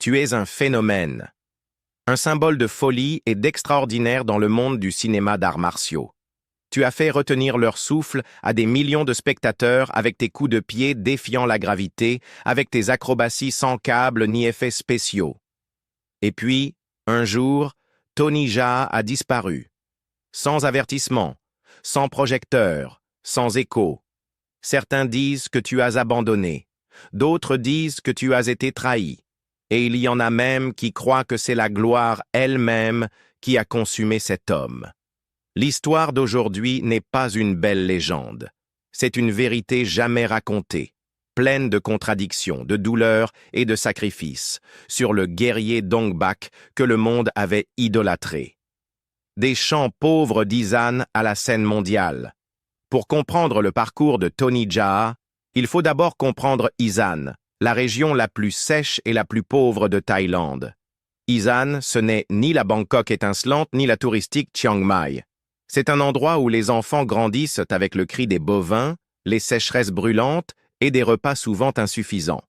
Tu es un phénomène, un symbole de folie et d'extraordinaire dans le monde du cinéma d'arts martiaux. Tu as fait retenir leur souffle à des millions de spectateurs avec tes coups de pied défiant la gravité, avec tes acrobaties sans câbles ni effets spéciaux. Et puis, un jour, Tony Jaa a disparu. Sans avertissement, sans projecteur, sans écho. Certains disent que tu as abandonné, d'autres disent que tu as été trahi, et il y en a même qui croient que c'est la gloire elle-même qui a consumé cet homme. L'histoire d'aujourd'hui n'est pas une belle légende. C'est une vérité jamais racontée, pleine de contradictions, de douleurs et de sacrifices, sur le guerrier Dong Bak que le monde avait idolâtré. Des chants pauvres d'Isan à la scène mondiale. Pour comprendre le parcours de Tony Jaa, il faut d'abord comprendre Isan, la région la plus sèche et la plus pauvre de Thaïlande. Isan, ce n'est ni la Bangkok étincelante ni la touristique Chiang Mai. C'est un endroit où les enfants grandissent avec le cri des bovins, les sécheresses brûlantes et des repas souvent insuffisants.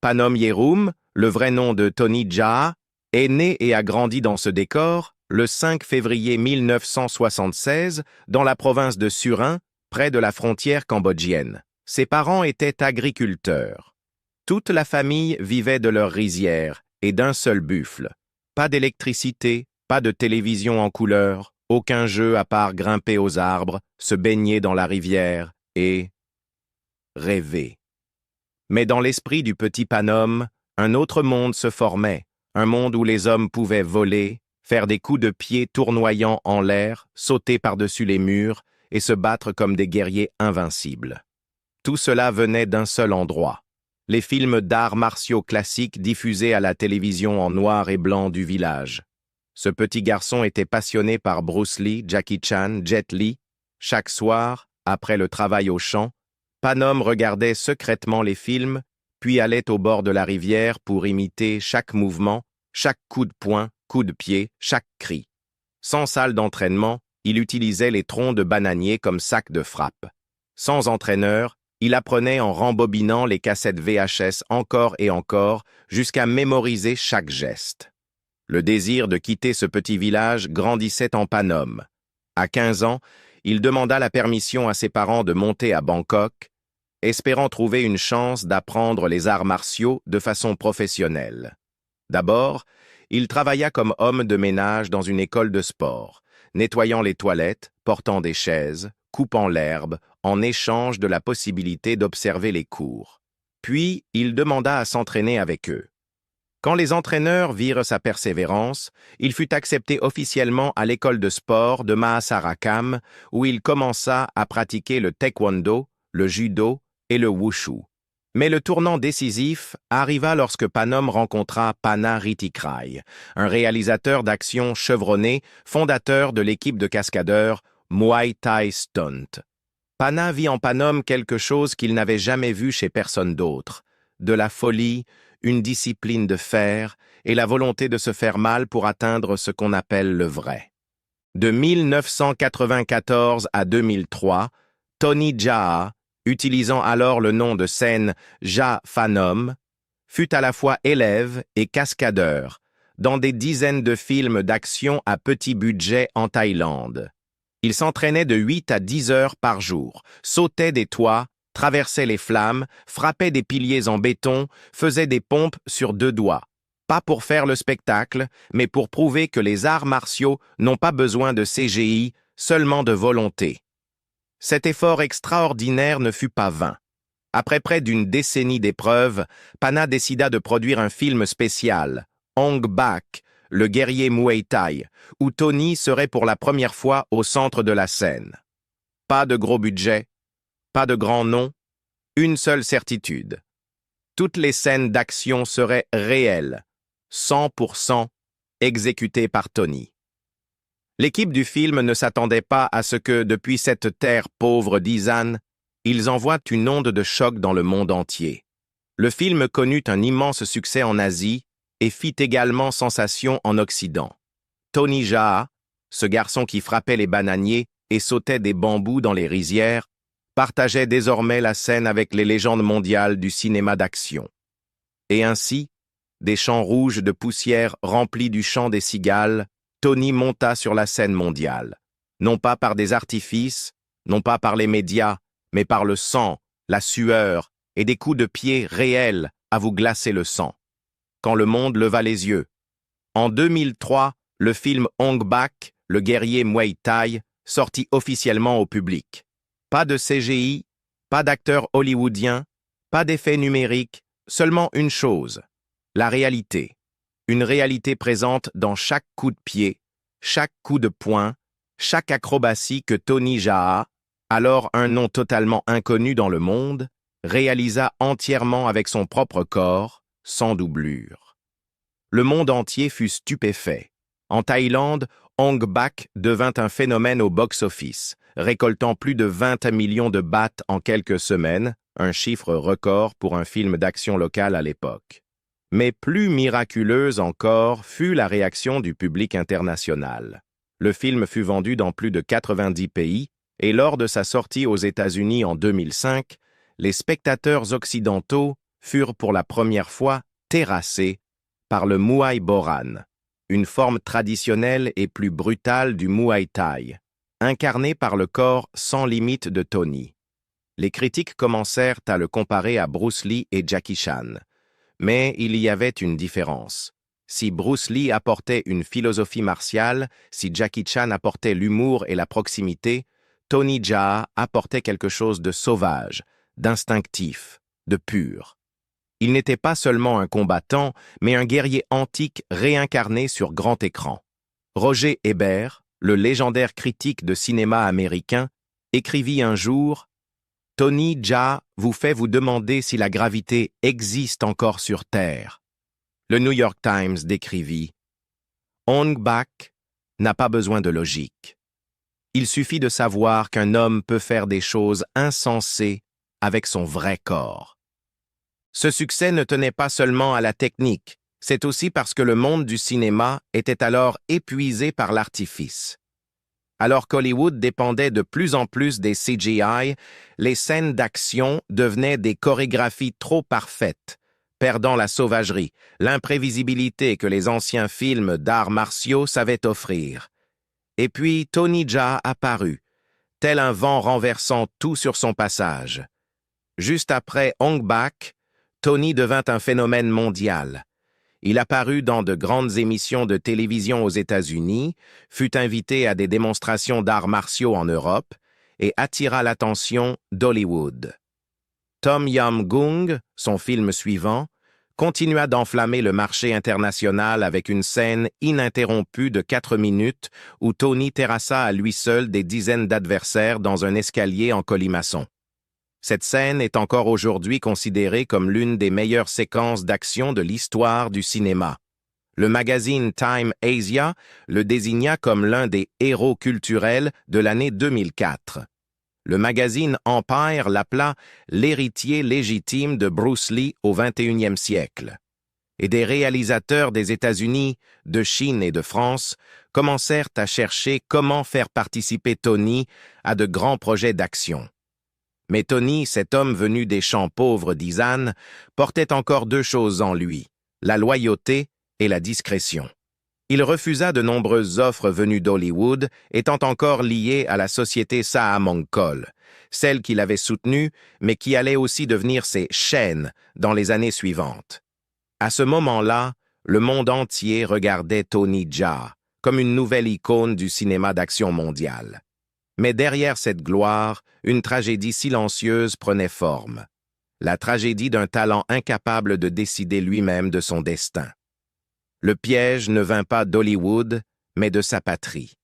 Panom Yerum, le vrai nom de Tony Jaa, est né et a grandi dans ce décor le 5 février 1976 dans la province de Surin, près de la frontière cambodgienne. Ses parents étaient agriculteurs. Toute la famille vivait de leur rizière et d'un seul buffle. Pas d'électricité, pas de télévision en couleur, aucun jeu à part grimper aux arbres, se baigner dans la rivière et rêver. Mais dans l'esprit du petit Panom, un autre monde se formait, un monde où les hommes pouvaient voler, faire des coups de pied tournoyants en l'air, sauter par-dessus les murs et se battre comme des guerriers invincibles. Tout cela venait d'un seul endroit. Les films d'arts martiaux classiques diffusés à la télévision en noir et blanc du village. Ce petit garçon était passionné par Bruce Lee, Jackie Chan, Jet Li. Chaque soir, après le travail au champ, Panom regardait secrètement les films, puis allait au bord de la rivière pour imiter chaque mouvement, chaque coup de poing, coup de pied, chaque cri. Sans salle d'entraînement, il utilisait les troncs de bananier comme sac de frappe. Sans entraîneur, il apprenait en rembobinant les cassettes VHS encore et encore, jusqu'à mémoriser chaque geste. Le désir de quitter ce petit village grandissait en Panom. À 15 ans, il demanda la permission à ses parents de monter à Bangkok, espérant trouver une chance d'apprendre les arts martiaux de façon professionnelle. D'abord, il travailla comme homme de ménage dans une école de sport, nettoyant les toilettes, portant des chaises, coupant l'herbe, en échange de la possibilité d'observer les cours. Puis, il demanda à s'entraîner avec eux. Quand les entraîneurs virent sa persévérance, il fut accepté officiellement à l'école de sport de Mahasarakam, où il commença à pratiquer le taekwondo, le judo et le wushu. Mais le tournant décisif arriva lorsque Panom rencontra Pana Ritikrai, un réalisateur d'action chevronné, fondateur de l'équipe de cascadeurs Muay Thai Stunt. Pana vit en Panom quelque chose qu'il n'avait jamais vu chez personne d'autre, de la folie, une discipline de fer et la volonté de se faire mal pour atteindre ce qu'on appelle le vrai. De 1994 à 2003, Tony Jaa, utilisant alors le nom de scène Jaa Phanom, fut à la fois élève et cascadeur dans des dizaines de films d'action à petit budget en Thaïlande. Il s'entraînait de 8 à 10 heures par jour, sautait des toits, traversait les flammes, frappait des piliers en béton, faisait des pompes sur 2 doigts. Pas pour faire le spectacle, mais pour prouver que les arts martiaux n'ont pas besoin de CGI, seulement de volonté. Cet effort extraordinaire ne fut pas vain. Après près d'une décennie d'épreuves, Pana décida de produire un film spécial, Ong Bak, le guerrier Muay Thai, où Tony serait pour la première fois au centre de la scène. Pas de gros budget, pas de grands noms, une seule certitude. Toutes les scènes d'action seraient réelles, 100% exécutées par Tony. L'équipe du film ne s'attendait pas à ce que, depuis cette terre pauvre d'Isan, ils envoient une onde de choc dans le monde entier. Le film connut un immense succès en Asie et fit également sensation en Occident. Tony Jaa, ce garçon qui frappait les bananiers et sautait des bambous dans les rizières, partageait désormais la scène avec les légendes mondiales du cinéma d'action. Et ainsi, des champs rouges de poussière remplis du chant des cigales, Tony monta sur la scène mondiale. Non pas par des artifices, non pas par les médias, mais par le sang, la sueur et des coups de pied réels à vous glacer le sang. Quand le monde leva les yeux. En 2003, le film Ong Bak, le guerrier Muay Thai, sortit officiellement au public. Pas de CGI, pas d'acteurs hollywoodiens, pas d'effets numériques, seulement une chose, la réalité. Une réalité présente dans chaque coup de pied, chaque coup de poing, chaque acrobatie que Tony Jaa, alors un nom totalement inconnu dans le monde, réalisa entièrement avec son propre corps, sans doublure. Le monde entier fut stupéfait. En Thaïlande, Ong Bak devint un phénomène au box-office, récoltant plus de 20 millions de bahts en quelques semaines, un chiffre record pour un film d'action local à l'époque. Mais plus miraculeuse encore fut la réaction du public international. Le film fut vendu dans plus de 90 pays, et lors de sa sortie aux États-Unis en 2005, les spectateurs occidentaux furent pour la première fois terrassés par le Muay Boran, une forme traditionnelle et plus brutale du Muay Thai, incarnée par le corps sans limite de Tony. Les critiques commencèrent à le comparer à Bruce Lee et Jackie Chan. Mais il y avait une différence. Si Bruce Lee apportait une philosophie martiale, si Jackie Chan apportait l'humour et la proximité, Tony Jaa apportait quelque chose de sauvage, d'instinctif, de pur. Il n'était pas seulement un combattant, mais un guerrier antique réincarné sur grand écran. Roger Ebert, le légendaire critique de cinéma américain, écrivit un jour « Tony Jaa vous fait vous demander si la gravité existe encore sur Terre. » Le New York Times décrivit « Ong Bak n'a pas besoin de logique. Il suffit de savoir qu'un homme peut faire des choses insensées avec son vrai corps. » Ce succès ne tenait pas seulement à la technique, c'est aussi parce que le monde du cinéma était alors épuisé par l'artifice. Alors qu'Hollywood dépendait de plus en plus des CGI, les scènes d'action devenaient des chorégraphies trop parfaites, perdant la sauvagerie, l'imprévisibilité que les anciens films d'arts martiaux savaient offrir. Et puis Tony Jaa apparut, tel un vent renversant tout sur son passage. Juste après Ong Bak, Tony devint un phénomène mondial. Il apparut dans de grandes émissions de télévision aux États-Unis, fut invité à des démonstrations d'arts martiaux en Europe et attira l'attention d'Hollywood. Tom Yum Goong, son film suivant, continua d'enflammer le marché international avec une scène ininterrompue de 4 minutes où Tony terrassa à lui seul des dizaines d'adversaires dans un escalier en colimaçon. Cette scène est encore aujourd'hui considérée comme l'une des meilleures séquences d'action de l'histoire du cinéma. Le magazine Time Asia le désigna comme l'un des héros culturels de l'année 2004. Le magazine Empire l'appela l'héritier légitime de Bruce Lee au XXIe siècle. Et des réalisateurs des États-Unis, de Chine et de France commencèrent à chercher comment faire participer Tony à de grands projets d'action. Mais Tony, cet homme venu des champs pauvres d'Isan, portait encore 2 choses en lui, la loyauté et la discrétion. Il refusa de nombreuses offres venues d'Hollywood, étant encore liées à la société Sahamongkol, celle qu'il avait soutenue, mais qui allait aussi devenir ses chaînes dans les années suivantes. À ce moment-là, le monde entier regardait Tony Jaa comme une nouvelle icône du cinéma d'action mondial. Mais derrière cette gloire, une tragédie silencieuse prenait forme. La tragédie d'un talent incapable de décider lui-même de son destin. Le piège ne vint pas d'Hollywood, mais de sa patrie.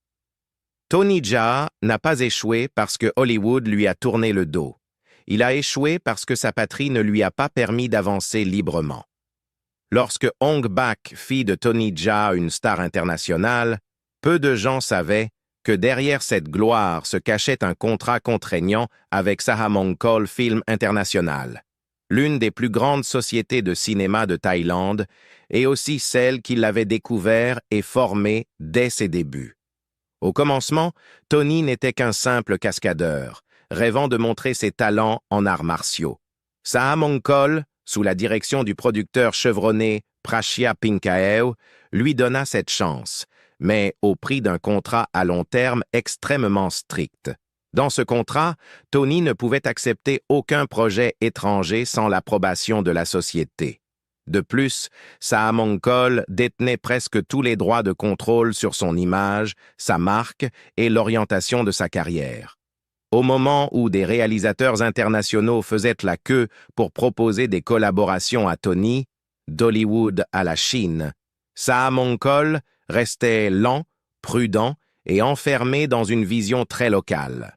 Tony Jaa n'a pas échoué parce que Hollywood lui a tourné le dos. Il a échoué parce que sa patrie ne lui a pas permis d'avancer librement. Lorsque Ong Bak fit de Tony Jaa une star internationale, peu de gens savaient que derrière cette gloire se cachait un contrat contraignant avec Sahamongkol Film International, l'une des plus grandes sociétés de cinéma de Thaïlande, et aussi celle qui l'avait découvert et formé dès ses débuts. Au commencement, Tony n'était qu'un simple cascadeur, rêvant de montrer ses talents en arts martiaux. Sahamongkol, sous la direction du producteur chevronné Prashia Pinkaew, lui donna cette chance, mais au prix d'un contrat à long terme extrêmement strict. Dans ce contrat, Tony ne pouvait accepter aucun projet étranger sans l'approbation de la société. De plus, Sahamong Cole détenait presque tous les droits de contrôle sur son image, sa marque et l'orientation de sa carrière. Au moment où des réalisateurs internationaux faisaient la queue pour proposer des collaborations à Tony, d'Hollywood à la Chine, Sahamong Cole restait lent, prudent et enfermé dans une vision très locale.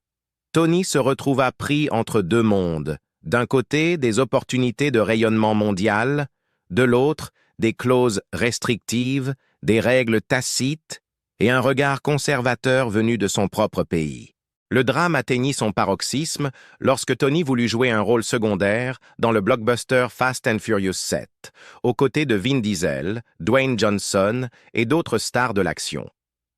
Tony se retrouva pris entre deux mondes, d'un côté des opportunités de rayonnement mondial, de l'autre des clauses restrictives, des règles tacites et un regard conservateur venu de son propre pays. Le drame atteignit son paroxysme lorsque Tony voulut jouer un rôle secondaire dans le blockbuster Fast and Furious 7, aux côtés de Vin Diesel, Dwayne Johnson et d'autres stars de l'action.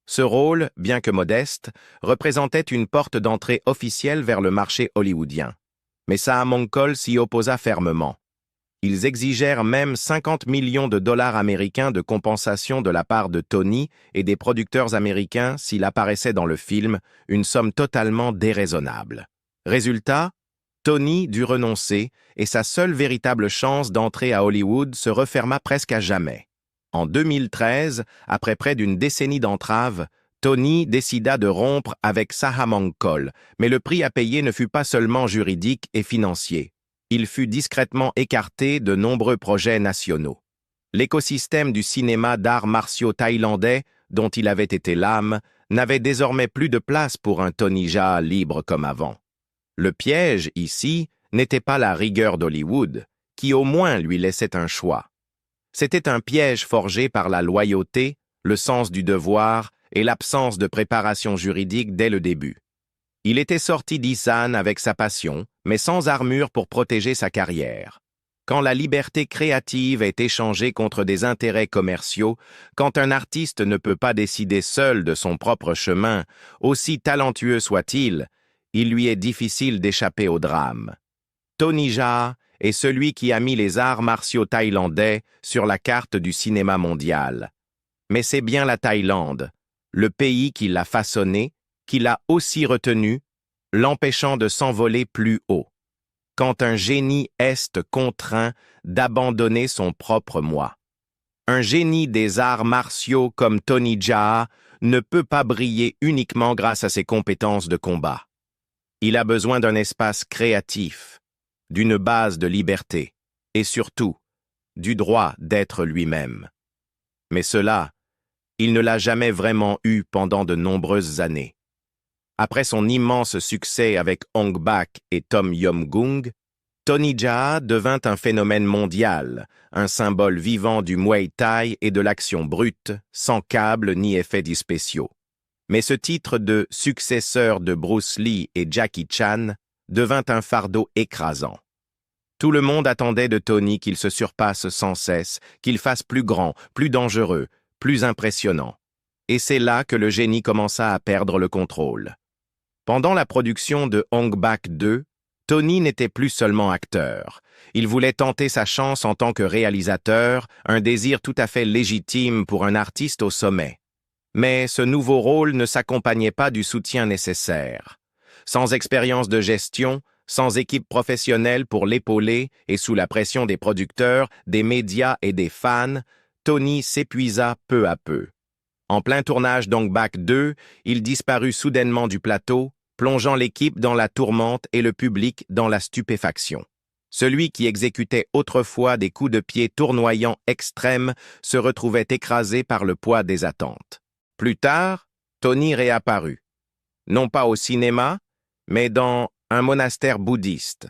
Ce rôle, bien que modeste, représentait une porte d'entrée officielle vers le marché hollywoodien. Mais Sahamong Cole s'y opposa fermement. Ils exigèrent même 50 millions de dollars américains de compensation de la part de Tony et des producteurs américains s'il apparaissait dans le film, une somme totalement déraisonnable. Résultat, Tony dut renoncer et sa seule véritable chance d'entrer à Hollywood se referma presque à jamais. En 2013, après près d'une décennie d'entraves, Tony décida de rompre avec Sahamong Cole, mais le prix à payer ne fut pas seulement juridique et financier. Il fut discrètement écarté de nombreux projets nationaux. L'écosystème du cinéma d'arts martiaux thaïlandais, dont il avait été l'âme, n'avait désormais plus de place pour un Tony Jaa libre comme avant. Le piège, ici, n'était pas la rigueur d'Hollywood, qui au moins lui laissait un choix. C'était un piège forgé par la loyauté, le sens du devoir et l'absence de préparation juridique dès le début. Il était sorti d'Isan avec sa passion, mais sans armure pour protéger sa carrière. Quand la liberté créative est échangée contre des intérêts commerciaux, quand un artiste ne peut pas décider seul de son propre chemin, aussi talentueux soit-il, il lui est difficile d'échapper au drame. Tony Jaa est celui qui a mis les arts martiaux thaïlandais sur la carte du cinéma mondial. Mais c'est bien la Thaïlande, le pays qui l'a façonné, qui l'a aussi retenu, l'empêchant de s'envoler plus haut. Quand un génie est contraint d'abandonner son propre moi. Un génie des arts martiaux comme Tony Jaa ne peut pas briller uniquement grâce à ses compétences de combat. Il a besoin d'un espace créatif, d'une base de liberté et surtout du droit d'être lui-même. Mais cela, il ne l'a jamais vraiment eu pendant de nombreuses années. Après son immense succès avec Ong Bak et Tom Yum-goong, Tony Jaa devint un phénomène mondial, un symbole vivant du Muay Thai et de l'action brute, sans câbles ni effets spéciaux. Mais ce titre de successeur de Bruce Lee et Jackie Chan devint un fardeau écrasant. Tout le monde attendait de Tony qu'il se surpasse sans cesse, qu'il fasse plus grand, plus dangereux, plus impressionnant. Et c'est là que le génie commença à perdre le contrôle. Pendant la production de Ong Bak 2, Tony n'était plus seulement acteur. Il voulait tenter sa chance en tant que réalisateur, un désir tout à fait légitime pour un artiste au sommet. Mais ce nouveau rôle ne s'accompagnait pas du soutien nécessaire. Sans expérience de gestion, sans équipe professionnelle pour l'épauler et sous la pression des producteurs, des médias et des fans, Tony s'épuisa peu à peu. En plein tournage d'Ong Bak 2, il disparut soudainement du plateau, plongeant l'équipe dans la tourmente et le public dans la stupéfaction. Celui qui exécutait autrefois des coups de pied tournoyants extrêmes se retrouvait écrasé par le poids des attentes. Plus tard, Tony réapparut. Non pas au cinéma, mais dans un monastère bouddhiste.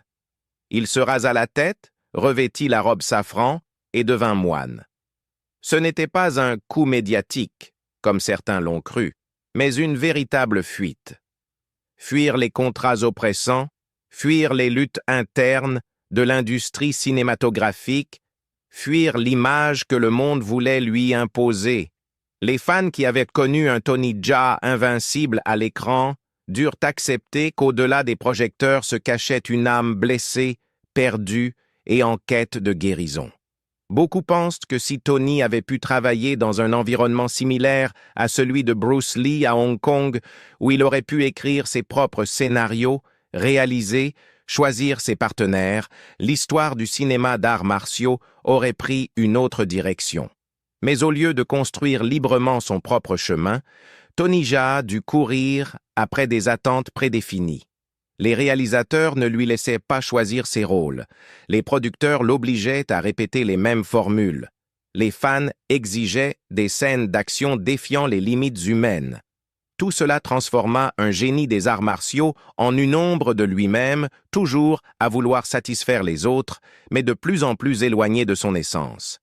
Il se rasa la tête, revêtit la robe safran et devint moine. Ce n'était pas un coup médiatique, comme certains l'ont cru, mais une véritable fuite. Fuir les contrats oppressants, fuir les luttes internes de l'industrie cinématographique, fuir l'image que le monde voulait lui imposer. Les fans qui avaient connu un Tony Jaa invincible à l'écran durent accepter qu'au-delà des projecteurs se cachait une âme blessée, perdue et en quête de guérison. Beaucoup pensent que si Tony avait pu travailler dans un environnement similaire à celui de Bruce Lee à Hong Kong, où il aurait pu écrire ses propres scénarios, réaliser, choisir ses partenaires, l'histoire du cinéma d'arts martiaux aurait pris une autre direction. Mais au lieu de construire librement son propre chemin, Tony Jaa dut courir après des attentes prédéfinies. Les réalisateurs ne lui laissaient pas choisir ses rôles. Les producteurs l'obligeaient à répéter les mêmes formules. Les fans exigeaient des scènes d'action défiant les limites humaines. Tout cela transforma un génie des arts martiaux en une ombre de lui-même, toujours à vouloir satisfaire les autres, mais de plus en plus éloigné de son essence.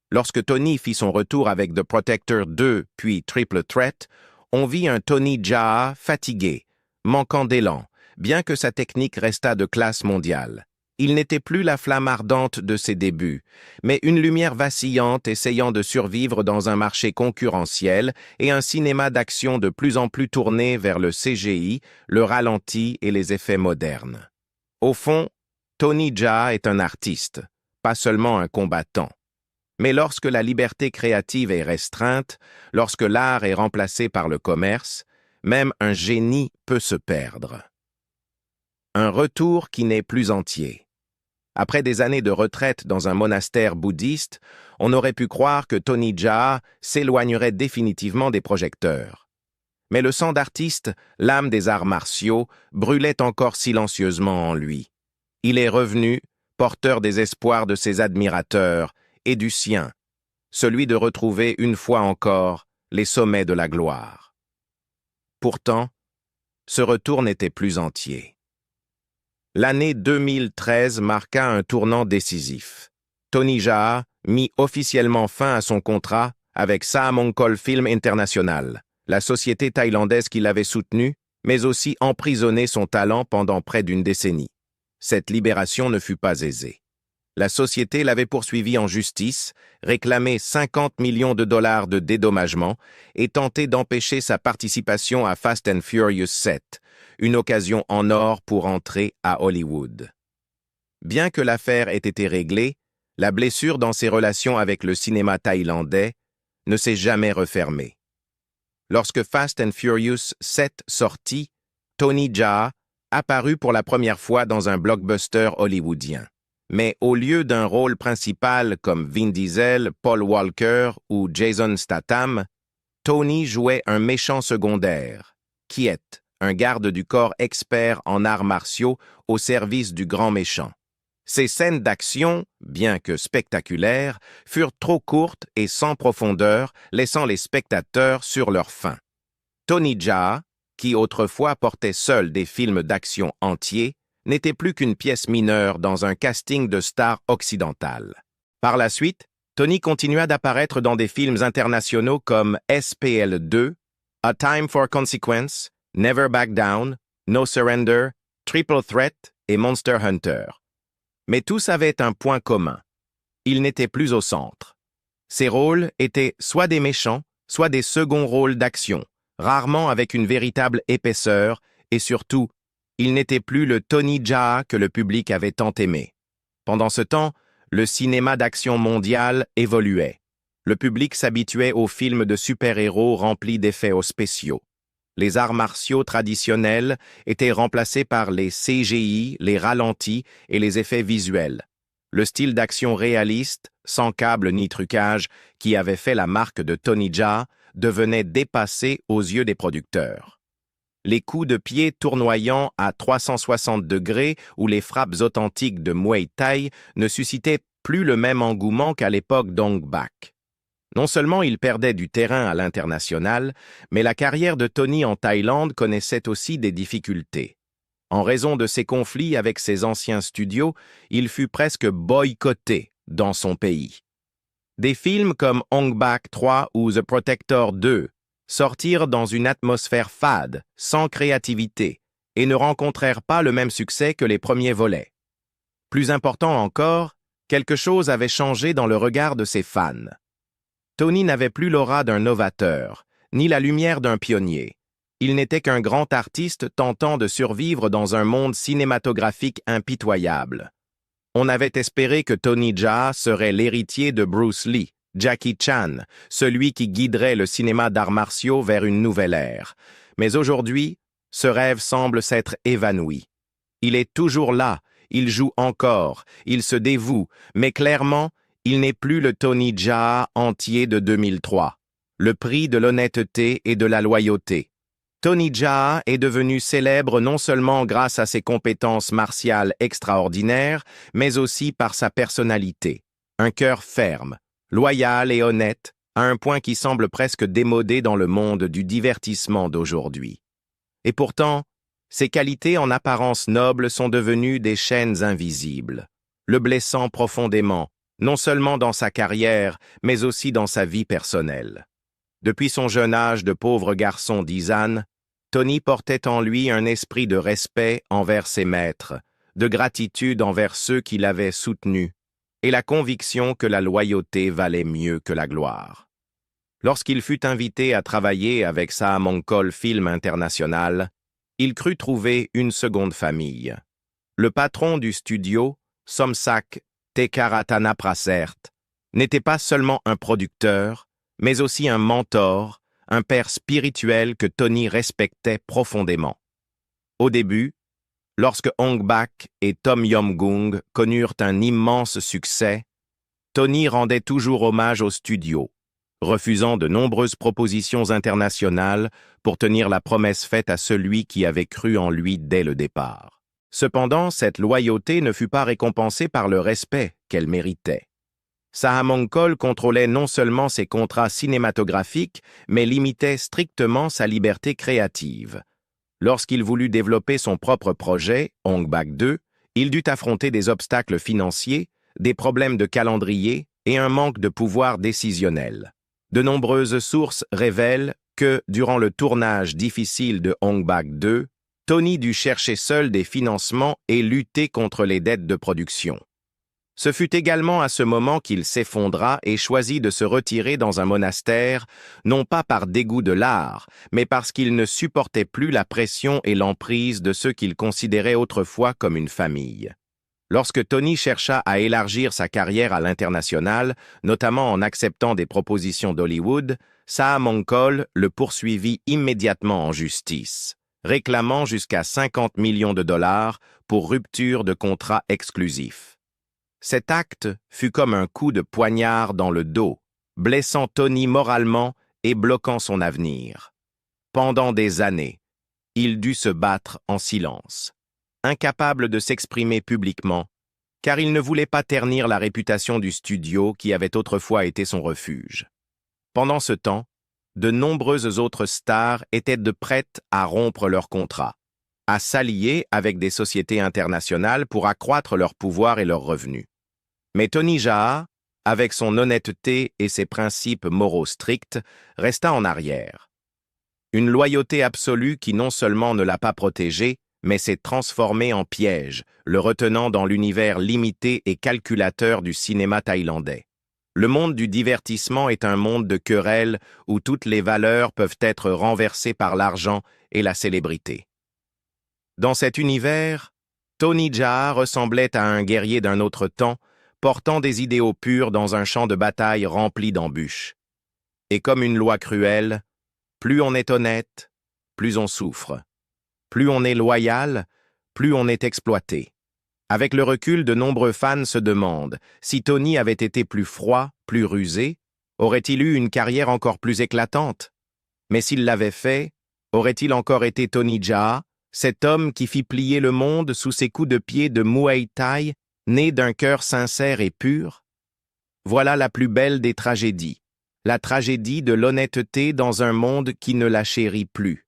Lorsque Tony fit son retour avec The Protector 2 puis Triple Threat, on vit un Tony Jaa fatigué, manquant d'élan, bien que sa technique restât de classe mondiale. Il n'était plus la flamme ardente de ses débuts, mais une lumière vacillante essayant de survivre dans un marché concurrentiel et un cinéma d'action de plus en plus tourné vers le CGI, le ralenti et les effets modernes. Au fond, Tony Jaa est un artiste, pas seulement un combattant. Mais lorsque la liberté créative est restreinte, lorsque l'art est remplacé par le commerce, même un génie peut se perdre. Un retour qui n'est plus entier. Après des années de retraite dans un monastère bouddhiste, on aurait pu croire que Tony Jaa s'éloignerait définitivement des projecteurs. Mais le sang d'artiste, l'âme des arts martiaux, brûlait encore silencieusement en lui. Il est revenu, porteur des espoirs de ses admirateurs et du sien, celui de retrouver une fois encore les sommets de la gloire. Pourtant, ce retour n'était plus entier. L'année 2013 marqua un tournant décisif. Tony Jaa mit officiellement fin à son contrat avec Saamongkol Film International, la société thaïlandaise qui l'avait soutenu, mais aussi emprisonné son talent pendant près d'une décennie. Cette libération ne fut pas aisée. La société l'avait poursuivi en justice, réclamé 50 millions de dollars de dédommagement et tenté d'empêcher sa participation à Fast and Furious 7, une occasion en or pour entrer à Hollywood. Bien que l'affaire ait été réglée, la blessure dans ses relations avec le cinéma thaïlandais ne s'est jamais refermée. Lorsque Fast and Furious 7 sortit, Tony Jaa apparut pour la première fois dans un blockbuster hollywoodien. Mais au lieu d'un rôle principal comme Vin Diesel, Paul Walker ou Jason Statham, Tony jouait un méchant secondaire, Kiet, un garde du corps expert en arts martiaux au service du grand méchant. Ces scènes d'action, bien que spectaculaires, furent trop courtes et sans profondeur, laissant les spectateurs sur leur faim. Tony Jaa, qui autrefois portait seul des films d'action entiers, n'était plus qu'une pièce mineure dans un casting de stars occidentales. Par la suite, Tony continua d'apparaître dans des films internationaux comme SPL 2, A Time for Consequence, Never Back Down, No Surrender, Triple Threat et Monster Hunter. Mais tous avaient un point commun. Ils n'étaient plus au centre. Ces rôles étaient soit des méchants, soit des seconds rôles d'action, rarement avec une véritable épaisseur, et surtout, il n'était plus le Tony Jaa que le public avait tant aimé. Pendant ce temps, le cinéma d'action mondial évoluait. Le public s'habituait aux films de super-héros remplis d'effets spéciaux. Les arts martiaux traditionnels étaient remplacés par les CGI, les ralentis et les effets visuels. Le style d'action réaliste, sans câble ni trucage, qui avait fait la marque de Tony Jaa, devenait dépassé aux yeux des producteurs. Les coups de pied tournoyants à 360 degrés ou les frappes authentiques de Muay Thai ne suscitaient plus le même engouement qu'à l'époque d'Ong Bak. Non seulement il perdait du terrain à l'international, mais la carrière de Tony en Thaïlande connaissait aussi des difficultés. En raison de ses conflits avec ses anciens studios, il fut presque boycotté dans son pays. Des films comme Ong Bak 3 ou The Protector 2 sortirent dans une atmosphère fade, sans créativité, et ne rencontrèrent pas le même succès que les premiers volets. Plus important encore, quelque chose avait changé dans le regard de ses fans. Tony n'avait plus l'aura d'un novateur, ni la lumière d'un pionnier. Il n'était qu'un grand artiste tentant de survivre dans un monde cinématographique impitoyable. On avait espéré que Tony Jaa serait l'héritier de Bruce Lee, Jackie Chan, celui qui guiderait le cinéma d'arts martiaux vers une nouvelle ère. Mais aujourd'hui, ce rêve semble s'être évanoui. Il est toujours là, il joue encore, il se dévoue, mais clairement, il n'est plus le Tony Jaa entier de 2003. Le prix de l'honnêteté et de la loyauté. Tony Jaa est devenu célèbre non seulement grâce à ses compétences martiales extraordinaires, mais aussi par sa personnalité. Un cœur ferme, loyal et honnête, à un point qui semble presque démodé dans le monde du divertissement d'aujourd'hui. Et pourtant, ses qualités en apparence nobles sont devenues des chaînes invisibles, le blessant profondément, non seulement dans sa carrière, mais aussi dans sa vie personnelle. Depuis son jeune âge de pauvre garçon d'Isan, Tony portait en lui un esprit de respect envers ses maîtres, de gratitude envers ceux qui l'avaient soutenu, et la conviction que la loyauté valait mieux que la gloire. Lorsqu'il fut invité à travailler avec Saha-Mongkol Film International, il crut trouver une seconde famille. Le patron du studio, Somsak Tekkarathana-Prasert, n'était pas seulement un producteur, mais aussi un mentor, un père spirituel que Tony respectait profondément. Au début, lorsque Ong Bak et Tom Yum-gung connurent un immense succès, Tony rendait toujours hommage au studio, refusant de nombreuses propositions internationales pour tenir la promesse faite à celui qui avait cru en lui dès le départ. Cependant, cette loyauté ne fut pas récompensée par le respect qu'elle méritait. Saha-Mongkol contrôlait non seulement ses contrats cinématographiques, mais limitait strictement sa liberté créative. Lorsqu'il voulut développer son propre projet, Ong Bak 2, il dut affronter des obstacles financiers, des problèmes de calendrier et un manque de pouvoir décisionnel. De nombreuses sources révèlent que, durant le tournage difficile de Ong Bak 2, Tony dut chercher seul des financements et lutter contre les dettes de production. Ce fut également à ce moment qu'il s'effondra et choisit de se retirer dans un monastère, non pas par dégoût de l'art, mais parce qu'il ne supportait plus la pression et l'emprise de ceux qu'il considérait autrefois comme une famille. Lorsque Tony chercha à élargir sa carrière à l'international, notamment en acceptant des propositions d'Hollywood, Saha-Mongkol le poursuivit immédiatement en justice, réclamant jusqu'à 50 millions de dollars pour rupture de contrat exclusif. Cet acte fut comme un coup de poignard dans le dos, blessant Tony moralement et bloquant son avenir. Pendant des années, il dut se battre en silence, incapable de s'exprimer publiquement, car il ne voulait pas ternir la réputation du studio qui avait autrefois été son refuge. Pendant ce temps, de nombreuses autres stars étaient prêtes à rompre leur contrat, à s'allier avec des sociétés internationales pour accroître leur pouvoir et leurs revenus. Mais Tony Jaa, avec son honnêteté et ses principes moraux stricts, resta en arrière. Une loyauté absolue qui non seulement ne l'a pas protégé, mais s'est transformée en piège, le retenant dans l'univers limité et calculateur du cinéma thaïlandais. Le monde du divertissement est un monde de querelles où toutes les valeurs peuvent être renversées par l'argent et la célébrité. Dans cet univers, Tony Jaa ressemblait à un guerrier d'un autre temps, portant des idéaux purs dans un champ de bataille rempli d'embûches. Et comme une loi cruelle, plus on est honnête, plus on souffre. Plus on est loyal, plus on est exploité. Avec le recul, de nombreux fans se demandent si Tony avait été plus froid, plus rusé, aurait-il eu une carrière encore plus éclatante? Mais s'il l'avait fait, aurait-il encore été Tony Jaa, cet homme qui fit plier le monde sous ses coups de pied de Muay Thai, né d'un cœur sincère et pur? Voilà la plus belle des tragédies, la tragédie de l'honnêteté dans un monde qui ne la chérit plus.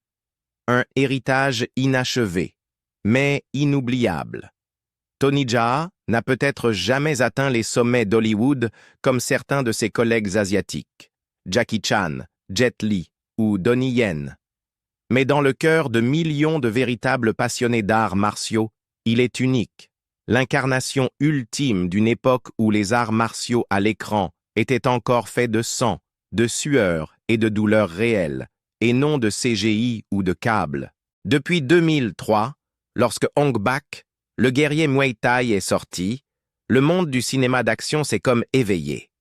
Un héritage inachevé, mais inoubliable. Tony Jaa n'a peut-être jamais atteint les sommets d'Hollywood comme certains de ses collègues asiatiques, Jackie Chan, Jet Li ou Donnie Yen. Mais dans le cœur de millions de véritables passionnés d'arts martiaux, il est unique. L'incarnation ultime d'une époque où les arts martiaux à l'écran étaient encore faits de sang, de sueur et de douleurs réelles, et non de CGI ou de câbles. Depuis 2003, lorsque Ong Bak, le guerrier Muay Thai est sorti, Le monde du cinéma d'action s'est comme éveillé.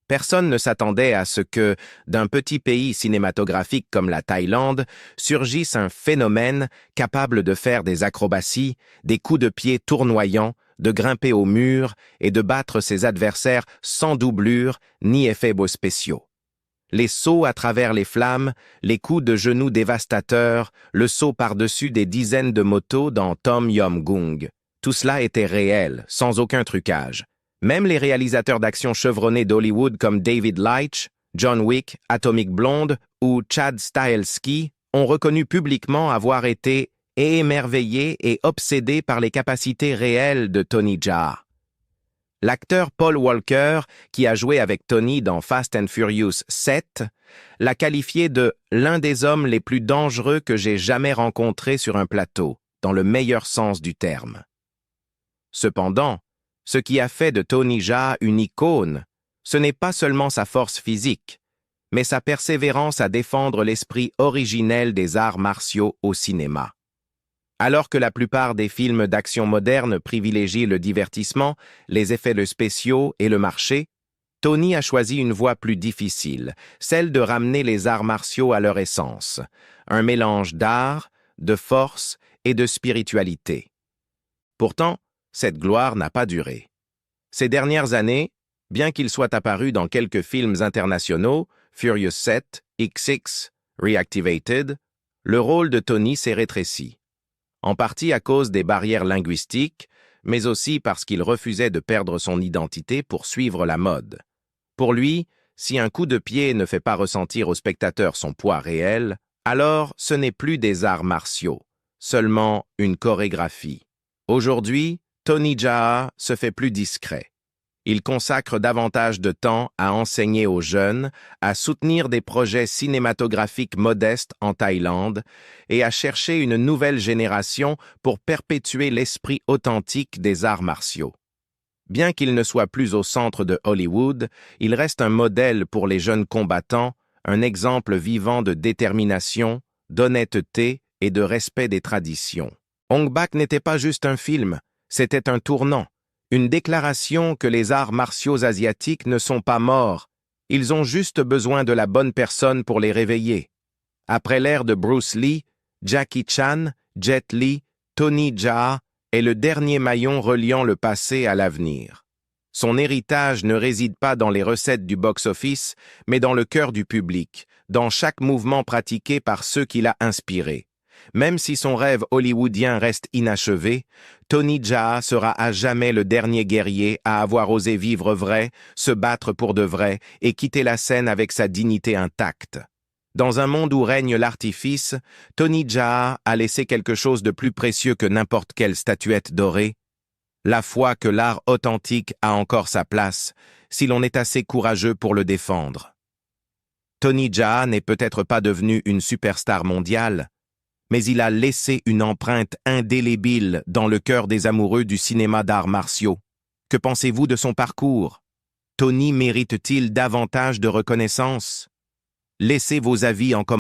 Personne ne s'attendait à ce que, d'un petit pays cinématographique comme la Thaïlande, surgisse un phénomène capable de faire des acrobaties, des coups de pied tournoyants, de grimper au mur et de battre ses adversaires sans doublure ni effets beaux spéciaux. Les sauts à travers les flammes, les coups de genoux dévastateurs, le saut par-dessus des dizaines de motos dans Tom Yum Goong. Tout cela était réel, sans aucun trucage. Même les réalisateurs d'action chevronnés d'Hollywood comme David Leitch, John Wick, Atomic Blonde ou Chad Stahelski ont reconnu publiquement avoir été émerveillés et obsédés par les capacités réelles de Tony Jaa. L'acteur Paul Walker, qui a joué avec Tony dans Fast and Furious 7, l'a qualifié de « l'un des hommes les plus dangereux que j'ai jamais rencontré sur un plateau », dans le meilleur sens du terme. Cependant, ce qui a fait de Tony Jaa une icône, ce n'est pas seulement sa force physique, mais sa persévérance à défendre l'esprit originel des arts martiaux au cinéma. Alors que la plupart des films d'action modernes privilégient le divertissement, les effets spéciaux et le marché, Tony a choisi une voie plus difficile, celle de ramener les arts martiaux à leur essence, un mélange d'art, de force et de spiritualité. Pourtant, cette gloire n'a pas duré. Ces dernières années, bien qu'il soit apparu dans quelques films internationaux, Furious 7, X6, Reactivated, le rôle de Tony s'est rétréci. En partie à cause des barrières linguistiques, mais aussi parce qu'il refusait de perdre son identité pour suivre la mode. Pour lui, si un coup de pied ne fait pas ressentir au spectateur son poids réel, alors ce n'est plus des arts martiaux, seulement une chorégraphie. Aujourd'hui, Tony Jaa se fait plus discret. Il consacre davantage de temps à enseigner aux jeunes, à soutenir des projets cinématographiques modestes en Thaïlande et à chercher une nouvelle génération pour perpétuer l'esprit authentique des arts martiaux. Bien qu'il ne soit plus au centre de Hollywood, il reste un modèle pour les jeunes combattants, un exemple vivant de détermination, d'honnêteté et de respect des traditions. Ong Bak n'était pas juste un film, c'était un tournant. Une déclaration que les arts martiaux asiatiques ne sont pas morts, ils ont juste besoin de la bonne personne pour les réveiller. Après l'ère de Bruce Lee, Jackie Chan, Jet Li, Tony Jaa est le dernier maillon reliant le passé à l'avenir. Son héritage ne réside pas dans les recettes du box-office, mais dans le cœur du public, dans chaque mouvement pratiqué par ceux qui l'a inspiré. Même si son rêve hollywoodien reste inachevé, Tony Jaa sera à jamais le dernier guerrier à avoir osé vivre vrai, se battre pour de vrai et quitter la scène avec sa dignité intacte. Dans un monde où règne l'artifice, Tony Jaa a laissé quelque chose de plus précieux que n'importe quelle statuette dorée. La foi que l'art authentique a encore sa place, si l'on est assez courageux pour le défendre. Tony Jaa n'est peut-être pas devenu une superstar mondiale, mais il a laissé une empreinte indélébile dans le cœur des amoureux du cinéma d'arts martiaux. Que pensez-vous de son parcours? Tony mérite-t-il davantage de reconnaissance? Laissez vos avis en commentaire.